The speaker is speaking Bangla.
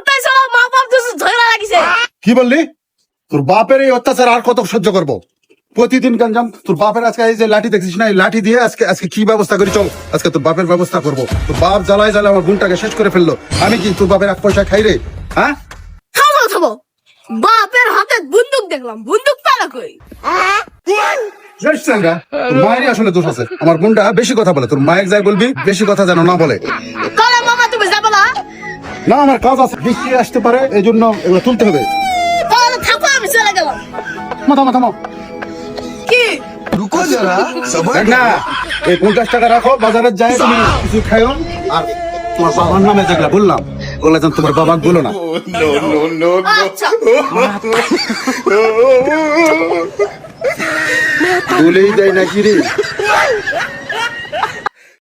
তাই চলো মা বাপ দুজন ঝগড়া লাগিছে। কি বললি? তোর বাপের এই অত্যাচার আর কত সহ্য করবো? প্রতিদিন গঞ্জাম। তোর বাপের আজকে এই যে লাঠি দেখছিস না, এই লাঠি দিয়ে আজকে আজকে কি ব্যবস্থা করি, চল আজকে তোর বাপের ব্যবস্থা করবো। তোর বাপ জ্বালায় জ্বালায় আমার বোনটাকে শেষ করে ফেললো। আমি কি তোর বাপের এক পয়সা খাই রে? হ্যাঁ, থামো থামো, বাপের হাতে বন্দুক দেখলাম, বন্দুক পালা কই? তোর মায়েরই আসলে দোষ আছে। আমার বোনটা বেশি কথা বলে, তোর মায়ের যাই বলবি বেশি কথা যেন না বলে। তাহলে মামা তুমি যাবে না? না, আমার কাজ আছে, বৃষ্টি আসতে পারে, এই জন্য এগুলো তুলতে হবে। তাহলে থাকো, আমি চলে গেলাম। থামো থামো। কি? দেখ না, এই 50 টাকা রাখো, বাজারে যাই তুমি কিছু খাইও। আর তোমার বাবার নামে যেগুলা বললাম ওগুলা যেন তোমার বাবা বলো না। আচ্ছা। বলেই দেয় নাকি রে?